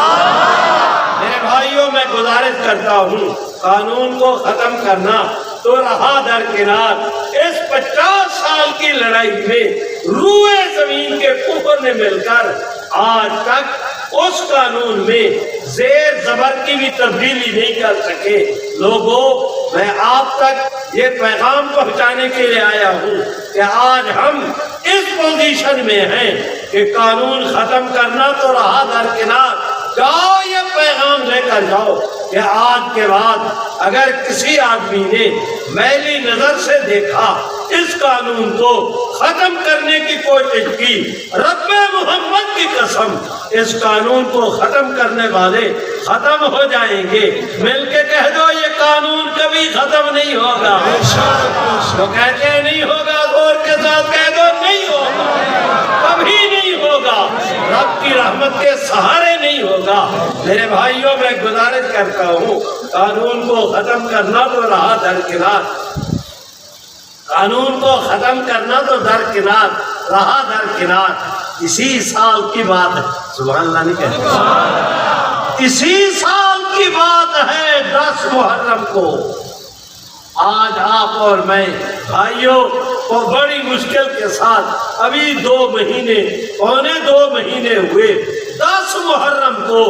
میرے بھائیوں، میں گزارش کرتا ہوں، قانون کو ختم کرنا تو رہا درکنار، اس 50 سال کی لڑائی میں روئے زمین کے کفر نے مل کر آج تک اس قانون میں زیر زبر کی بھی تبدیلی نہیں کر سکے۔ لوگوں، میں آپ تک یہ پیغام پہنچانے کے لیے آیا ہوں کہ آج ہم اس پوزیشن میں ہیں کہ قانون ختم کرنا تو رہا درکنار، جاؤ یہ پیغام لے کر جاؤ کہ آج کے بعد اگر کسی آدمی نے میلی نظر سے دیکھا، اس قانون کو ختم کرنے کی کوشش کی، رب محمد کی قسم اس قانون کو ختم کرنے والے ختم ہو جائیں گے۔ مل کے کہہ دو یہ قانون کبھی ختم نہیں ہوگا۔ تو کہتے ہیں نہیں ہوگا، زور کے ساتھ کہہ دو نہیں ہوگا، کبھی نہیں ہوگا، رب کی رحمت کے سہارے نہیں ہوگا۔ میرے بھائیوں، میں گزارش کرتا ہوں، قانون کو ختم کرنا تو رہا درکنار، قانون کو ختم کرنا تو درکنار رہا درکنار۔ اسی سال کی بات ہے، سبحان اللہ نہیں کہتے، اسی سال کی بات ہے 10 محرم کو۔ آج آپ اور میں بھائیوں کو بڑی مشکل کے ساتھ ابھی 2 مہینے، پونے 2 مہینے ہوئے، 10 محرم کو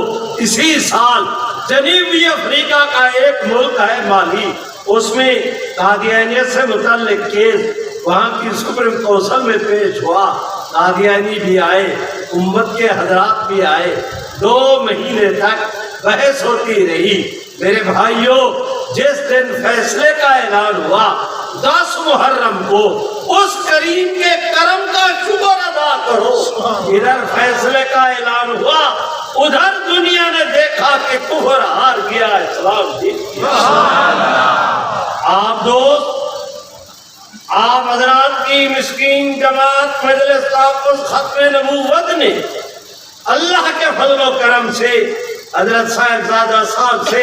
اسی سال جنوبی افریقہ کا ایک ملک ہے مالی، اس میں قادیانیت سے متعلق کیس وہاں کی سپریم کونسل میں پیش ہوا، قادیانی بھی آئے، امت کے حضرات بھی آئے، 2 مہینے تک بحث ہوتی رہی۔ میرے بھائیوں، جس دن فیصلے کا اعلان ہوا 10 محرم کو، اس کریم کے کرم کا شکر ادا کرو۔ ادھر فیصلے کا اعلان ہوا، ادھر دنیا نے دیکھا کہ کفر ہار گیا، اسلام جیت گیا۔ آپ دوست، آپ حضرات کی مسکین جماعت مجلس تحفظ ختم نبوت نے اللہ کے فضل و کرم سے حضرت صاحبزادہ صاحب سے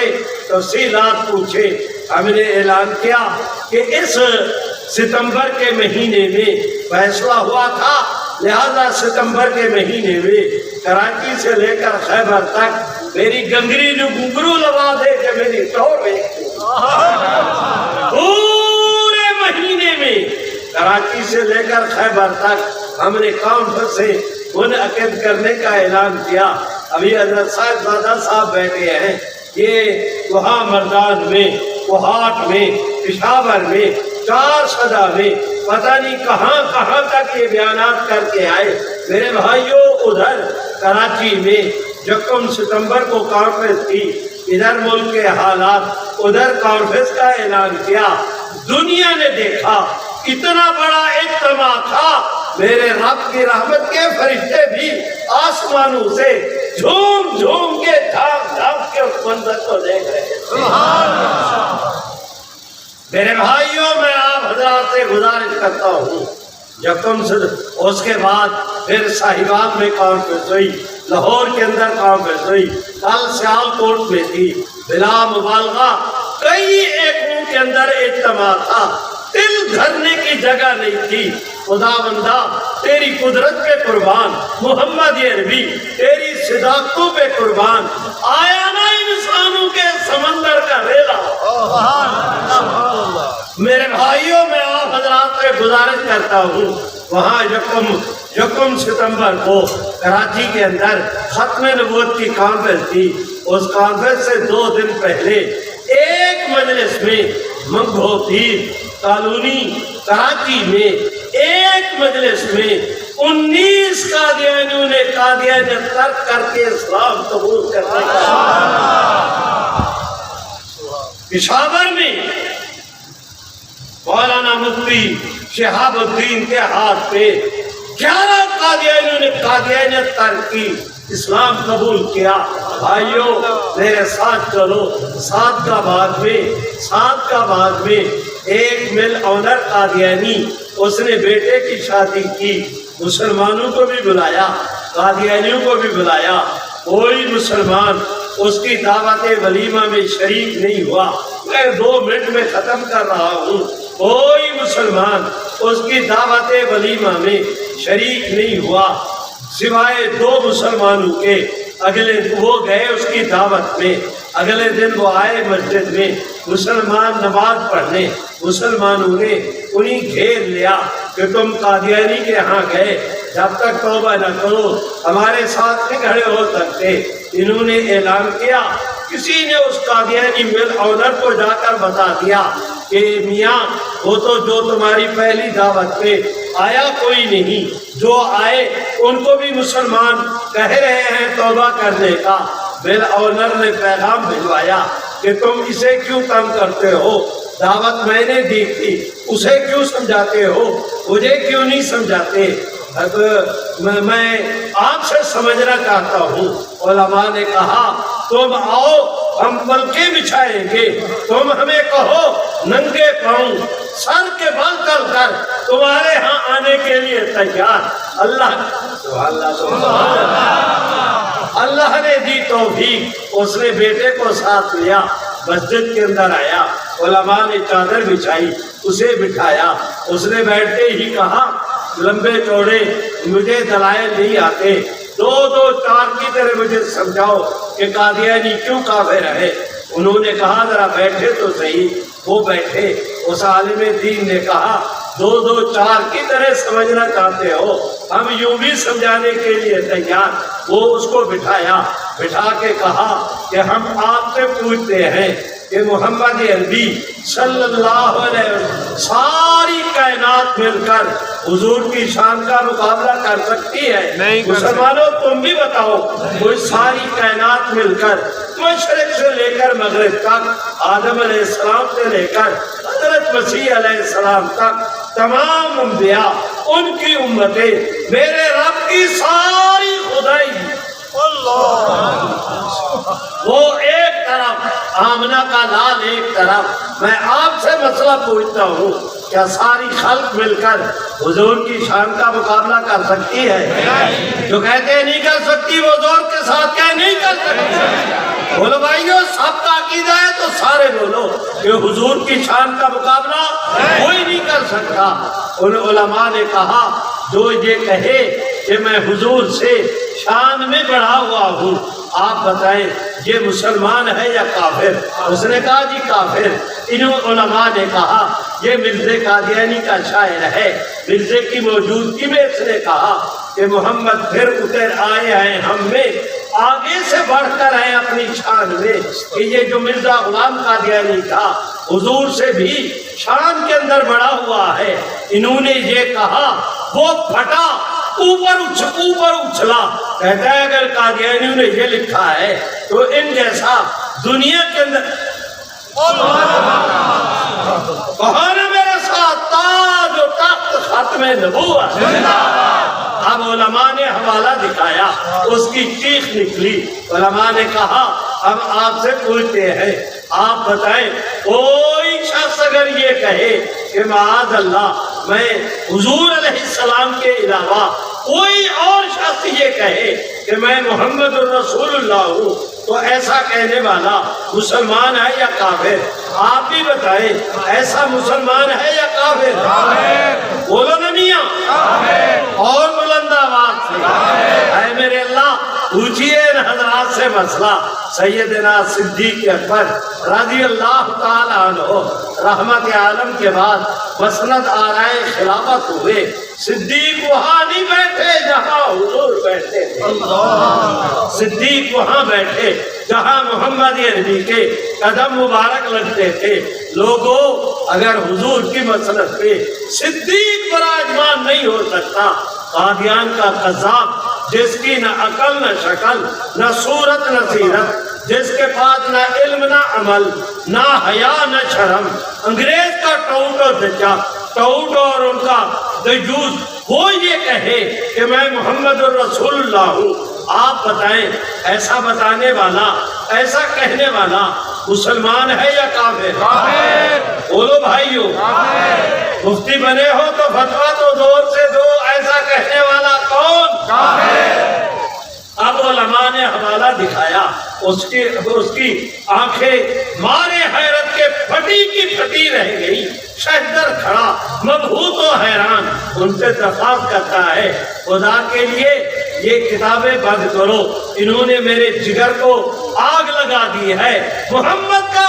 تفصیلات پوچھے۔ ہم نے اعلان کیا کہ اس ستمبر کے مہینے میں فیصلہ ہوا تھا، لہذا ستمبر کے مہینے میں کراچی سے لے کر خیبر تک میری گنگری جو گنگرو لگا دے کہ میری ٹور پورے مہینے میں کراچی سے لے کر خیبر تک ہم نے کانفرنسیں منعقد کرنے کا اعلان کیا۔ ابھی حضرت صاحبزادہ صاحب بیٹھے ہیں، یہ وہاں مردان میں، کوہاٹ میں، پشاور میں، 4 صدا میں، پتہ نہیں کہاں کہاں تک یہ بیانات کر کے آئے۔ میرے بھائیوں، ادھر کراچی میں 1 ستمبر کو کانفرنس کی، ادھر ملک کے حالات، ادھر کانفرنس کا اعلان کیا، دنیا نے دیکھا اتنا بڑا اجتماع تھا، میرے رب کی رحمت کے فرشتے بھی آسمانوں سے جھوم جھوم کے جھانک جھانک کے اس منظر کو دیکھ رہے تھے۔ میرے بھائیوں، میں آپ حضرات سے گزارش کرتا ہوں، اس کے بعد پھر صاحبان میں کانفرنس ہوئی، لاہور کے اندر کانفرنس ہوئی، کل سیال کوٹ میں تھی، بلا مبالغہ کئی ایکڑوں کے اندر اجتماع تھا، دل دھرنے کی جگہ نہیں تھی۔ خدا بندہ تیری قدرت پہ قربان، محمد عربی تیری صداقتوں پہ قربان، آیا نا انسانوں کے سمندر کا ریلا۔ میرے بھائیوں، میں آپ حضرات سے گزارش کرتا ہوں، وہاں یکم ستمبر کو کراچی کے اندر ختم نبوت کی کانفرنس تھی۔ اس کانفرنس سے 2 دن پہلے ایک مجلس میں منگھو پیر کالونی کراچی میں ایک مجلس میں 19 قادیانیوں نے قادیانیت ترک کر کے اسلام قبول کرنے کا، پشاور میں مولانا مفتی شہاب الدین کے ہاتھ پہ 11 قادیانیوں نے قادیانیت ترک کی، اسلام قبول کیا۔ بھائیوں میرے ساتھ چلو، سات کا بعد میں ایک مل آنر قادیانی، اس نے بیٹے کی شادی کی، مسلمانوں کو بھی بلایا، قادیانیوں کو بھی بلایا، کوئی مسلمان اس کی دعوت ولیمہ میں شریک نہیں ہوا۔ میں 2 منٹ میں ختم کر رہا ہوں، کوئی مسلمان اس کی دعوت ولیمہ میں شریک نہیں ہوا سوائے 2 مسلمانوں کے۔ اگلے وہ گئے اس کی دعوت میں، اگلے دن وہ آئے مسجد میں مسلمان نماز پڑھنے، مسلمانوں نے انہیں گھیر لیا کہ تم قادیانی کے ہاں گئے، جب تک توبہ نہ کرو ہمارے ساتھ نہیں کھڑے ہو سکتے۔ انہوں نے اعلان کیا، کسی نے اس قادیانی مل آنر کو جا کر بتا دیا کہ میاں وہ تو جو تمہاری پہلی دعوت پہ آیا کوئی نہیں، جو آئے ان کو بھی مسلمان کہہ رہے ہیں توبہ کرنے کا۔ مل آنر نے پیغام بھجوایا کہ تم اسے کیوں تنگ کرتے ہو، دعوت میں نے دی تھی، اسے کیوں سمجھاتے ہو، مجھے کیوں نہیں سمجھاتے؟ اب میں آپ سے سمجھنا چاہتا ہوں۔ علماء نے کہا تم آؤ ہم پلکیں بچھائیں گے، تم ہمیں کہو ننگے پاؤں سر کے بل تل کر تمہارے ہاں آنے کے لیے تیار۔ اللہ نے دی توفیق، اس نے بیٹے کو ساتھ لیا، مسجد کے اندر آیا، علماء نے چادر بچھائی، اسے بٹھایا، اس نے بیٹھتے ہی کہا لمبے چوڑے مجھے دلائل نہیں آتے، 2-4 کی طرح مجھے سمجھاؤ کہ قادیانی کیوں کافر ہے۔ انہوں نے کہا ذرا بیٹھے تو صحیح، وہ بیٹھے۔ اس عالم دین نے کہا 2-4 کی طرح سمجھنا چاہتے ہو، ہم یوں بھی سمجھانے کے لیے تیار۔ وہ اس کو بٹھایا، بٹھا کے کہا کہ ہم آپ سے پوچھتے ہیں کہ محمد عربی صلی اللہ علیہ وسلم ساری کائنات مل کر حضور کی شان کا مقابلہ کر سکتی ہے؟ مسلمانوں تم بھی بتاؤ، کوئی ساری کائنات مل کر مشرق سے لے کر مغرب تک، آدم علیہ السلام سے لے کر حضرت مسیح علیہ السلام تک، تمام انبیاء، ان کی امتیں، میرے رب کی ساری خدائی، وہ ایک طرف، آمنہ کا لال ایک طرف۔ میں آپ سے مسئلہ پوچھتا ہوں، کیا ساری خلق مل کر حضور کی شان کا مقابلہ کر سکتی ہے؟ جو کہتے ہیں نہیں کر سکتی وہ زور کے ساتھ کہے نہیں کر سکتی۔ بولو بھائیو، سب کا عقیدہ ہے تو سارے بولو کہ حضور کی شان کا مقابلہ کوئی نہیں کر سکتا۔ ان علماء نے کہا جو یہ کہے کہ میں حضور سے شان میں بڑھا ہوا ہوں، آپ بتائیں یہ مسلمان ہے یا کافر؟ اس نے کہا جی کافر۔ انہوں علماء نے کہا یہ مرزا قادیانی کا شاعر ہے، مرزا کی موجودگی میں اس نے کہا کہ محمد پھر اتر آئے ہیں ہم میں، آگے سے بڑھ کر آئے اپنی شان میں، کہ یہ جو مرزا غلام قادیانی تھا حضور سے بھی شان کے اندر بڑا ہوا ہے۔ انہوں نے یہ کہا، وہ پھٹا، اوپر اچھلا، کہتا ہے اگر قادیانیوں نے یہ لکھا ہے تو ان جیسا دنیا کے اندر کہو نا میرے ساتھ، تاج و تخت ختم نبوت۔ اب علماء نے حوالہ دکھایا، اس کی چیخ نکلی۔ علماء نے کہا ہم آپ سے پوچھتے ہیں، آپ بتائیں کوئی شخص اگر یہ کہے کہ معاذ اللہ میں حضور علیہ السلام کے علاوہ کوئی اور شخص یہ کہے کہ میں محمد الرسول اللہ ہوں، تو ایسا کہنے والا مسلمان ہے یا کافر؟ آپ بھی بتائیں، ایسا مسلمان ہے یا کافر؟ بولو نا میاں، اور بلند آواز سے اے میرے اللہ پوچھئے ان حضرات سے مسئلہ۔ سیدنا صدیق اکبر رضی اللہ تعالیٰ عنہ رحمت عالم کے بعد مسند آرائے خلافت ہوئے، صدیق وہاں نہیں بیٹھے جہاں حضور بیٹھے تھے، صدیق وہاں بیٹھے جہاں محمد عربی کے قدم مبارک لگتے تھے۔ لوگوں اگر حضور کی مسند پہ صدیق براجمان نہیں ہو سکتا، قادیان کا قذاب جس کی نہ عقل نہ شکل نہ صورت نہ سیرت، جس کے پاس نہ علم نہ عمل نہ حیا نہ شرم، انگریز کا ٹوٹ اور دجا ٹوٹ اور ان کا دیجوز، وہ یہ کہے کہ میں محمد الرسول اللہ ہوں، آپ بتائیں ایسا بتانے والا، ایسا کہنے والا مسلمان ہے یا کافر؟ بولو بھائیو، مفتی بنے ہو تو فتویٰ تو زور سے دو، ایسا کہنے والا کون؟ اب علماء نے حوالہ دکھایا، اس کی آنکھیں مارے حیرت کے پھٹی کی پھٹی رہ گئی، شہدر کھڑا مبہوت و حیران ان سے درخواست کرتا ہے خدا کے لیے یہ کتابیں بند کرو، انہوں نے میرے جگر کو آگ لگا دی ہے، محمد کا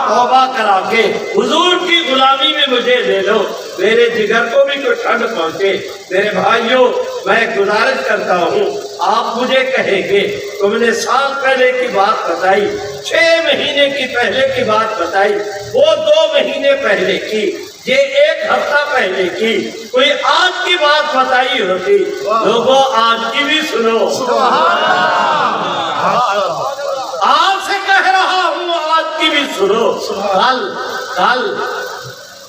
توبہ کرا کے حضور کی غلامی میں مجھے لے لو، میرے جگر کو بھی کوئی ٹھنڈ پہنچے۔ میرے بھائیوں میں گزارش کرتا ہوں، آپ مجھے کہیں گے تم نے سال پہلے کی بات بتائی، 6 مہینے کی پہلے کی بات بتائی، وہ 2 مہینے پہلے کی، یہ 1 ہفتہ پہلے کی، کوئی آج کی بات بتائی ہوتی، لوگوں آج کی بھی سنو۔ آپ سے کہہ رہا ہوں آج کی بھی سنو۔ کل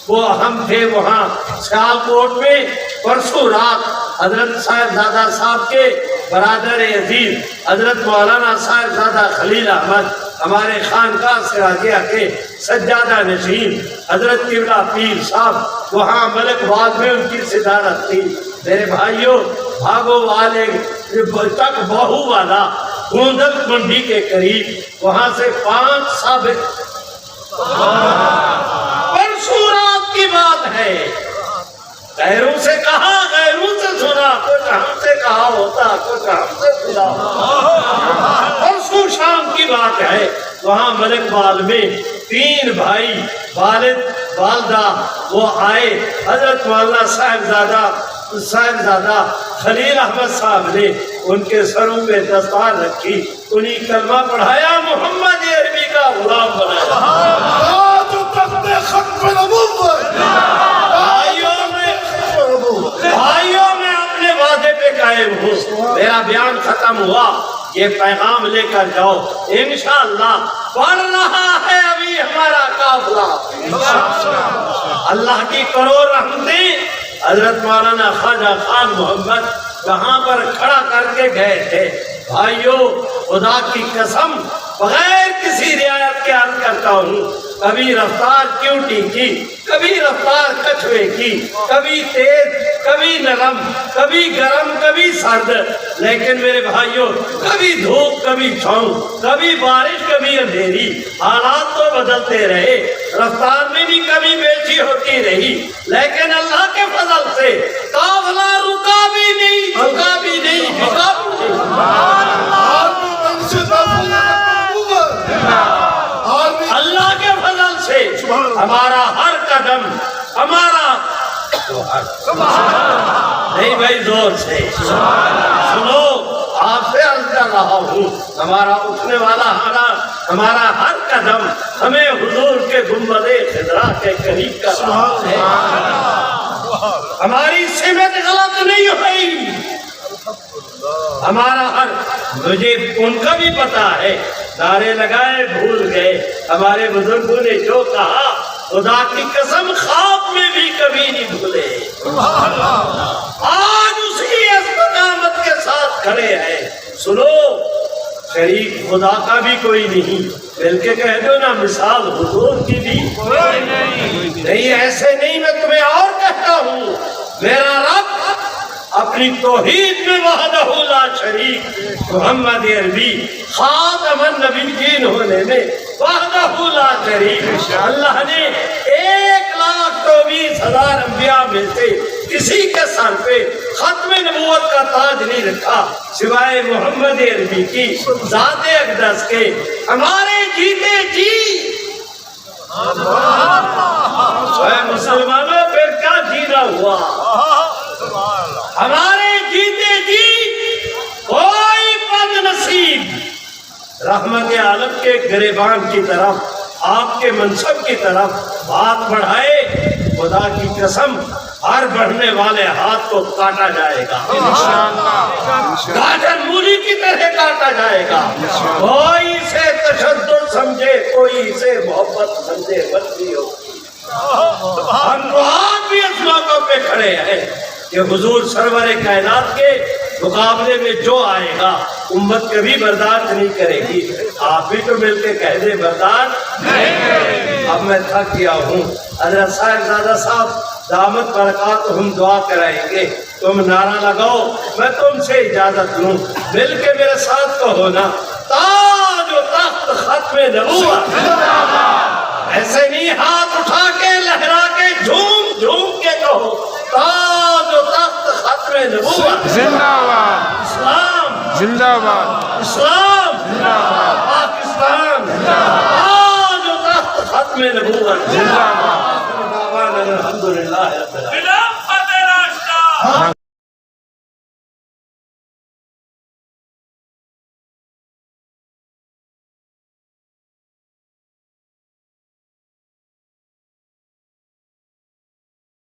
وہ ہم تھے وہاں سیالکوٹ میں، پرسوں رات حضرت صاحبزادہ صاحب کے برادر عزیز حضرت مولانا صاحبزادہ خلیل احمد ہمارے خانقاہ سراجیہ کے سجادہ نشین حضرت قبلہ پیر صاحب وہاں ملک باغ میں ان کی صدارت تھی۔ میرے بھائیوں بھاگو والے تک بہو والا گوندل منڈی کے قریب، وہاں سے 5 ثابت پرسوں رات کی بات ہے، غیروں سے کہا غیروں سے سنا، کچھ ہم سے کہا ہوتا کچھ ہم سے سنا ہوتا، پرسوں شام کی بات ہے، وہاں ملک بال میں 3 بھائی والد والدہ وہ آئے، حضرت مولانا صاحبزادہ خلیل احمد صاحب نے ان کے سروں پہ دستار رکھی، انہیں کلمہ پڑھایا، محمد عربی کا غلام بنایا۔ بھائیوں میں اپنے وعدے پہ قائم ہوں، میرا بیان ختم ہوا، یہ پیغام لے کر جاؤ، انشاءاللہ بڑھ رہا ہے ابھی ہمارا قافلہ، اللہ کی کروڑ رحمتیں۔ حضرت مولانا خواجہ خان محمد کہاں پر کھڑا کر کے گئے تھے؟ بھائیوں خدا کی قسم بغیر کسی رعایت کے عرض کرتا ہوں، کبھی رفتار کیوٹی کی، کبھی رفتار کچھوے کی، کبھی تیز کبھی نرم، کبھی گرم کبھی سرد، لیکن میرے بھائیوں کبھی دھوپ کبھی چھاؤں، کبھی بارش کبھی اندھیری، حالات تو بدلتے رہے، رفتار میں بھی کبھی بیچی ہوتی رہی، لیکن اللہ کے فضل سے قافلہ رکا بھی نہیں، جھکا بھی نہیں، جھکا بھی نہیں۔ اللہ کے فضل سے ہمارا ہر قدم، ہمارا نہیں بھائی زور سے سنو، آپ سے عرض کر رہا ہوں، ہمارا اٹھنے والا ہمارا ہر قدم ہمیں حضور کے گنبد خضرا کے قریب کا راہ ہے، ہماری سمت غلط نہیں ہوئی، ہمارا حق مجھے ان کا بھی پتا ہے، نعرے لگائے بھول گئے ہمارے بزرگوں نے جو کہا، خدا کی قسم خواب میں بھی کبھی نہیں بھولے۔ آج اسی استقامت کے ساتھ کھڑے ہیں۔ سنو، شریک خدا کا بھی کوئی نہیں، بلکہ کہہ دو نا مثال حضور کی بھی نہیں۔ ایسے نہیں، میں تمہیں اور کہتا ہوں، میرا رب اپنی توحید میں وحدہ لا شریک محمد عربی خاتم النبیین ہونے میں وحدہ لا شریک، اللہ نے 1,24,000 انبیاء میں سے کسی کے سر پہ ختم نبوت کا تاج نہیں رکھا سوائے محمد عربی کی ذات اقدس کے۔ ہمارے جیتے جی اے مسلمانوں پھر کیا جینا ہوا؟ ہمارے جیتے جی کوئی بد نصیب رحمت عالم کے گریبان کی طرف، آپ کے منصب کی طرف بات بڑھائے، خدا کی قسم ہر بڑھنے والے ہاتھ کو کاٹا جائے گا، گاجر مولی کی طرح کاٹا جائے گا۔ کوئی اسے تشدد سمجھے، کوئی اسے محبت سمجھے، بدلی ہوگی۔ ہم تو آج بھی اس موقع پہ کھڑے ہیں کہ حضور سرور کائنات کے مقابلے میں جو آئے گا امت کبھی برداشت نہیں کرے گی۔ آپ بھی تو مل کے کہہ دیں برداشت نہیں کرے گی۔ اب میں تھک گیا ہوں، حضرت صاحبزادہ صاحب دامت برکات ہم دعا کرائیں گے، تم نعرہ لگاؤ، میں تم سے اجازت لوں، مل کے میرے ساتھ کہو نا، تاج و تخت ختم نبوت۔ ایسے نہیں، ہاتھ اٹھا کے لہرا کے جھوم جھوم کے کہو، تاج و تخت ختم نبوت۔ زندہ باد، اسلام زندہ باد، اسلام زندہ باد، پاکستان زندہ باد، تاج و تخت ختم نبوت زندہ باد۔ الحمدللہ رب العالمین۔